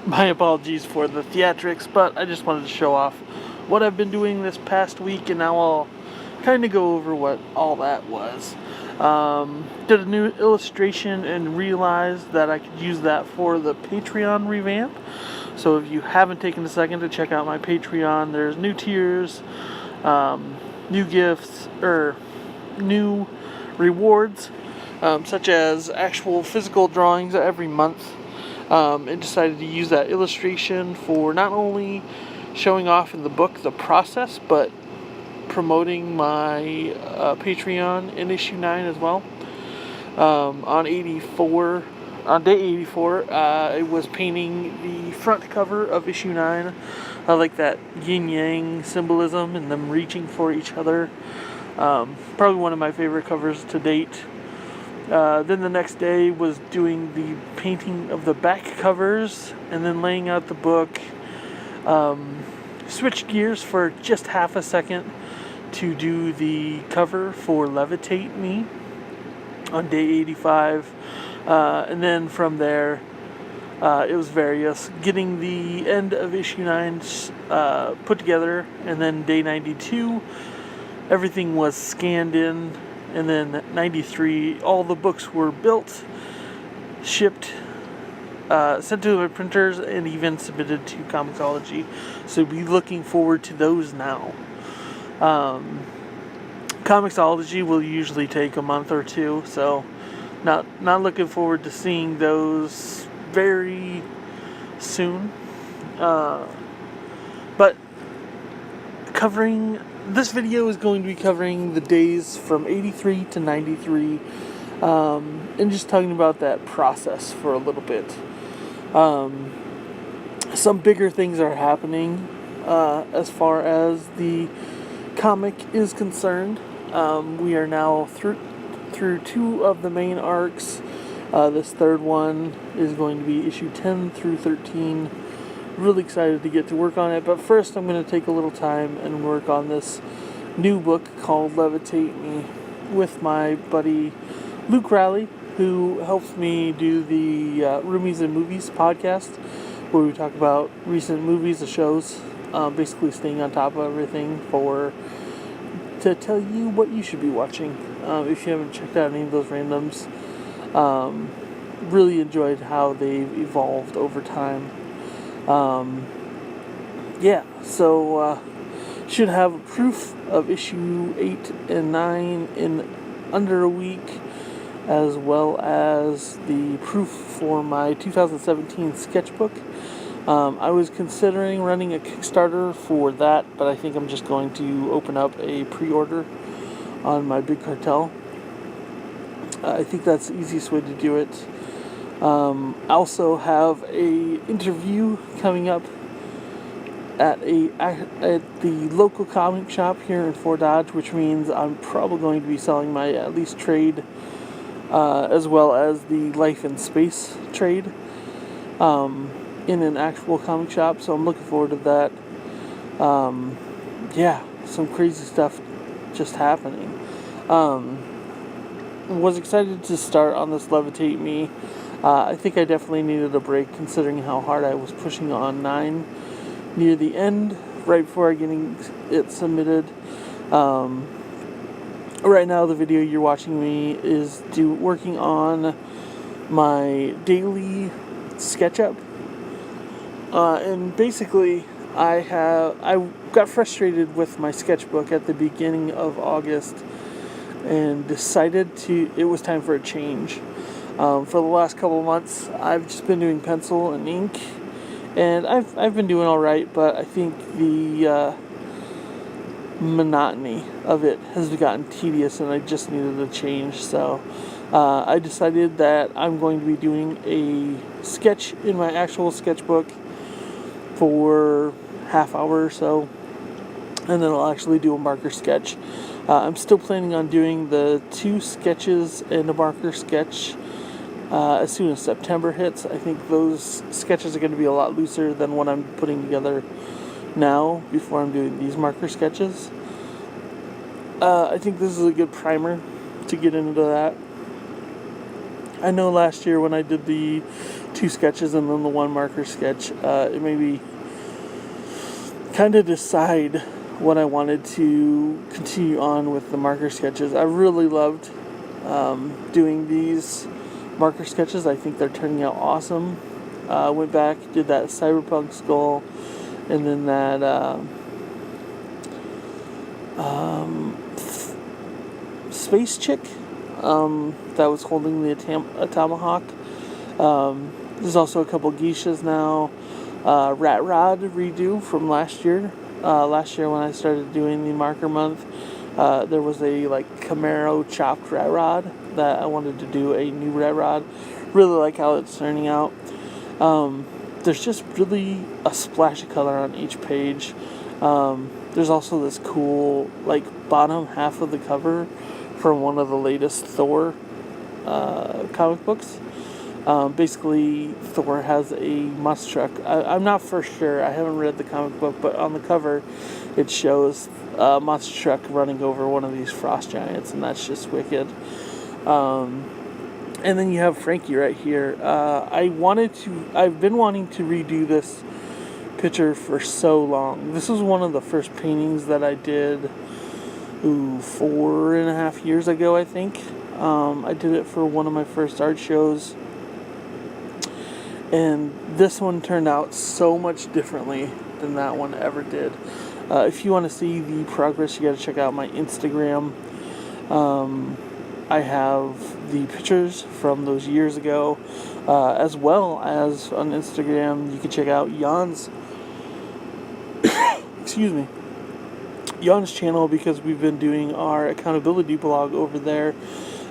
My apologies for the theatrics, but I just wanted to show off what I've been doing this past week, and now I'll kind of go over what all that was. Did a new illustration and realized that I could use that for the Patreon revamp. So if you haven't taken a second to check out my Patreon, there's new tiers, new gifts, or new rewards, such as actual physical drawings every month. And decided to use that illustration for not only showing off in the book the process, but promoting my Patreon in issue 9 as well. On day 84, I was painting the front cover of issue 9. I like that yin-yang symbolism and them reaching for each other. Probably one of my favorite covers to date. Then the next day was doing the painting of the back covers and then laying out the book. Switched gears for just half a second to do the cover for Levitate Me on day 85. And then from there, it was various. Getting the end of issue 9 put together, and then day 92, everything was scanned in. And then 93, all the books were built, shipped, sent to the printers, and even submitted to Comixology. So be looking forward to those now. Comixology will usually take a month or two, so not looking forward to seeing those very soon. But this video is going to be covering the days from 83 to 93, and just talking about that process for a little bit. Some bigger things are happening as far as the comic is concerned. We are now through 2 of the main arcs. This third one is going to be issue 10 through 13. Really excited to get to work on it, but first I'm going to take a little time and work on this new book called Levitate Me with my buddy Luke Riley, who helps me do the Roomies and Movies podcast, where we talk about recent movies and shows, basically staying on top of everything to tell you what you should be watching. If you haven't checked out any of those randoms, really enjoyed how they've evolved over time. So should have proof of issue 8 and 9 in under a week, as well as the proof for my 2017 sketchbook. I was considering running a Kickstarter for that, but I think I'm just going to open up a pre-order on my Big Cartel. I think that's the easiest way to do it. I also have a interview coming up at the local comic shop here in Fort Dodge, which means I'm probably going to be selling my At Least trade, as well as the Life in Space trade, in an actual comic shop. So I'm looking forward to that. Some crazy stuff just happening. Was excited to start on this Levitate Me. I think I definitely needed a break, considering how hard I was pushing on 9 near the end, right before getting it submitted. Right now, the video you're watching me is working on my daily SketchUp. And basically, I got frustrated with my sketchbook at the beginning of August and decided it was time for a change. For the last couple of months, I've just been doing pencil and ink, and I've been doing all right, but I think the monotony of it has gotten tedious, and I just needed a change. So I decided that I'm going to be doing a sketch in my actual sketchbook for half hour or so, and then I'll actually do a marker sketch. I'm still planning on doing the 2 sketches and a marker sketch as soon as September hits. I think those sketches are going to be a lot looser than what I'm putting together now before I'm doing these marker sketches. I think this is a good primer to get into that. I know last year when I did the 2 sketches and then the 1 marker sketch, it made me kind of decide what I wanted to continue on with the marker sketches. I really loved doing these marker sketches. I think they're turning out awesome. Went back, did that cyberpunk skull, and then that space chick that was holding the tomahawk. There's also a couple geishas now. Rat Rod redo from last year. Last year when I started doing the marker month, there was a Camaro chopped rat rod that I wanted to do a new rat rod. Really like how it's turning out. There's just really a splash of color on each page. There's also this cool bottom half of the cover from one of the latest Thor comic books. Basically, Thor has a monster truck. I'm not for sure. I haven't read the comic book, but on the cover, it shows a monster truck running over one of these frost giants, and that's just wicked. And then you have Frankie right here. I've been wanting to redo this picture for so long. This was one of the first paintings that I did 4.5 years ago, I think. I did it for one of my first art shows. And this one turned out so much differently than that one ever did. If you want to see the progress, you got to check out my Instagram. I have the pictures from those years ago, as well as on Instagram, you can check out Yann's Yann's channel, because we've been doing our accountability blog over there.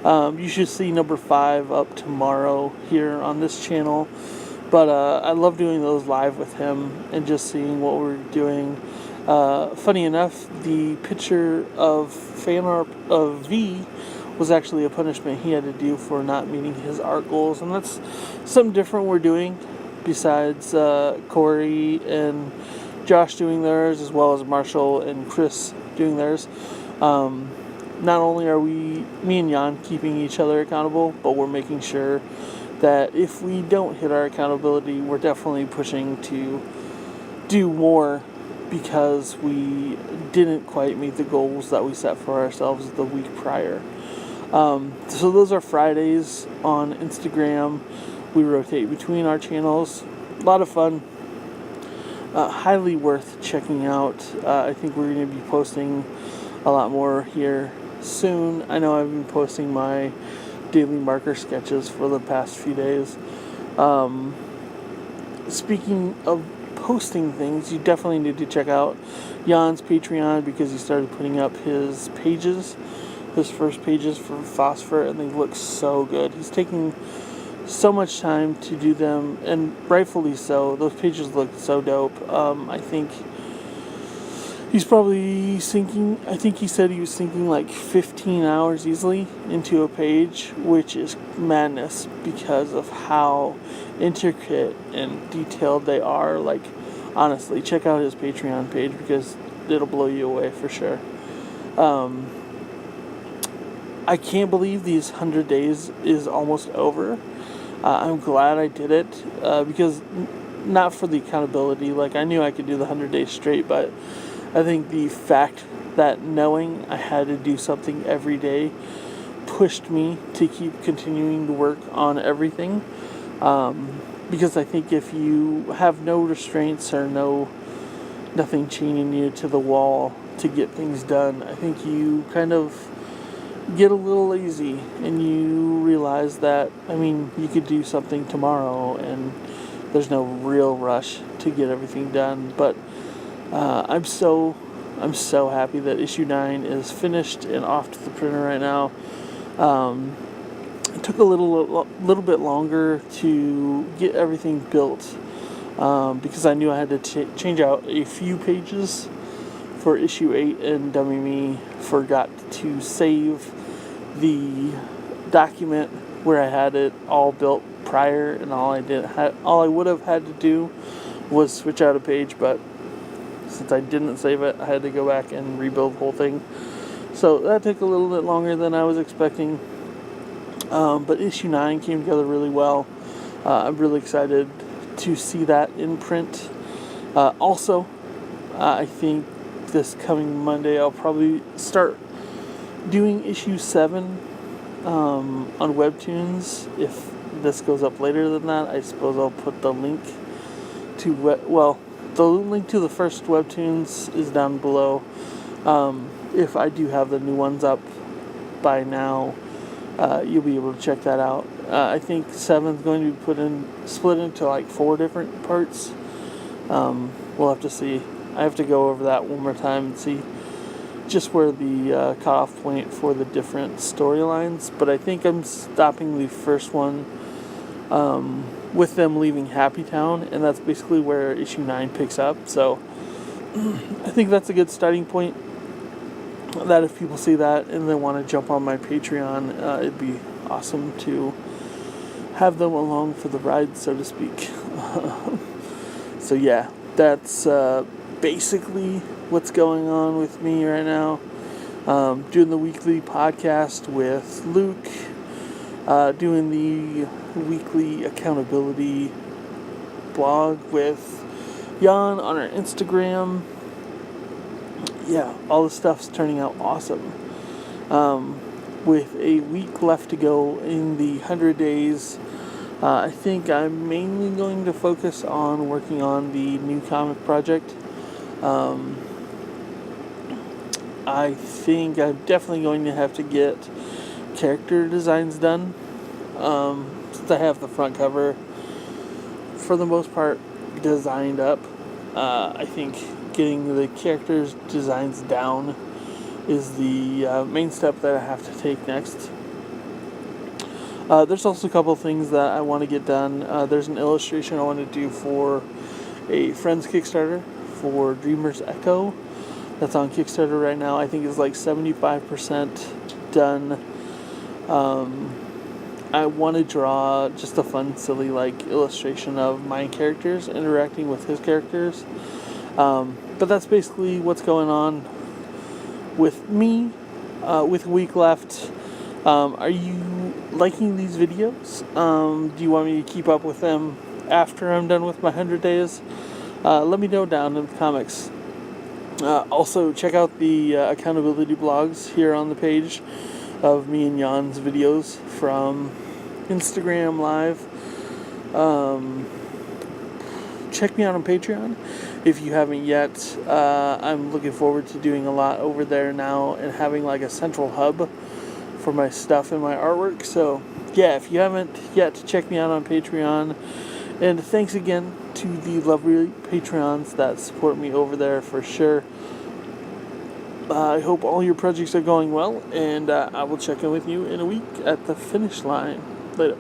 You should see number 5 up tomorrow here on this channel. But I love doing those live with him and just seeing what we're doing. Funny enough, the picture of fan art of V was actually a punishment he had to do for not meeting his art goals. And that's something different we're doing besides Cory and Josh doing theirs, as well as Marshal and Chris doing theirs. Not only are me and Yann, keeping each other accountable, but we're making sure that if we don't hit our accountability, we're definitely pushing to do more because we didn't quite meet the goals that we set for ourselves the week prior. So those are Fridays on Instagram. We rotate between our channels. A lot of fun. Highly worth checking out. I think we're going to be posting a lot more here soon. I know I've been posting my daily marker sketches for the past few days. Speaking of posting things, you definitely need to check out Yann's Patreon, because he started putting up his first pages for Phosphor, and they look so good. He's taking so much time to do them, and rightfully so. Those pages look so dope. I think he's probably sinking, I think he said he was sinking 15 hours easily into a page, which is madness because of how intricate and detailed they are. Honestly, check out his Patreon page because it'll blow you away for sure. I can't believe these 100 days is almost over. I'm glad I did it, because not for the accountability. I knew I could do the 100 days straight, but I think the fact that knowing I had to do something every day pushed me to keep continuing to work on everything. Because I think if you have no restraints or nothing chaining you to the wall to get things done, I think you kind of get a little lazy and you realize that, you could do something tomorrow and there's no real rush to get everything done. But I'm so happy that issue 9 is finished and off to the printer right now. It took a little bit longer to get everything built, because I knew I had to change out a few pages for issue 8, and Dummy Me forgot to save the document where I had it all built prior, and all I would have had to do was switch out a page, but since I didn't save it, I had to go back and rebuild the whole thing. So that took a little bit longer than I was expecting. But issue 9 came together really well. I'm really excited to see that in print. Also, I think this coming Monday I'll probably start doing issue 7 on Webtoons. If this goes up later than that, I suppose I'll put the link to the link to the first Webtoons is down below. If I do have the new ones up by now, you'll be able to check that out. I think 7's going to be split into like 4 different parts. We'll have to see. I have to go over that one more time and see just where the cutoff point for the different storylines. But I think I'm stopping the first one with them leaving Happy Town, and that's basically where issue 9 picks up. So I think that's a good starting point. That if people see that and they want to jump on my Patreon, it'd be awesome to have them along for the ride, so to speak. So yeah, that's basically what's going on with me right now. Doing the weekly podcast with Luke, doing the weekly accountability blog with Yann on our Instagram. Yeah, all the stuff's turning out awesome. With a week left to go in the 100 days, I think I'm mainly going to focus on working on the new comic project. I think I'm definitely going to have to get character designs done. Since I have the front cover, for the most part, designed up. I think getting the characters' designs down is the main step that I have to take next. There's also a couple of things that I want to get done. There's an illustration I want to do for a Friends Kickstarter for Dreamer's Echo. That's on Kickstarter right now. I think it's like 75% done. I want to draw just a fun, silly illustration of my characters interacting with his characters. But that's basically what's going on with me with a week left. Are you liking these videos? Do you want me to keep up with them after I'm done with my 100 days? Let me know down in the comments. Also, check out the accountability blogs here on the page of me and Yann's videos from Instagram Live. Check me out on Patreon if you haven't yet. I'm looking forward to doing a lot over there now and having like a central hub for my stuff and my artwork. So yeah, if you haven't yet, check me out on Patreon. And thanks again to the lovely Patreons that support me over there for sure. I hope all your projects are going well, and I will check in with you in a week at the finish line. Later.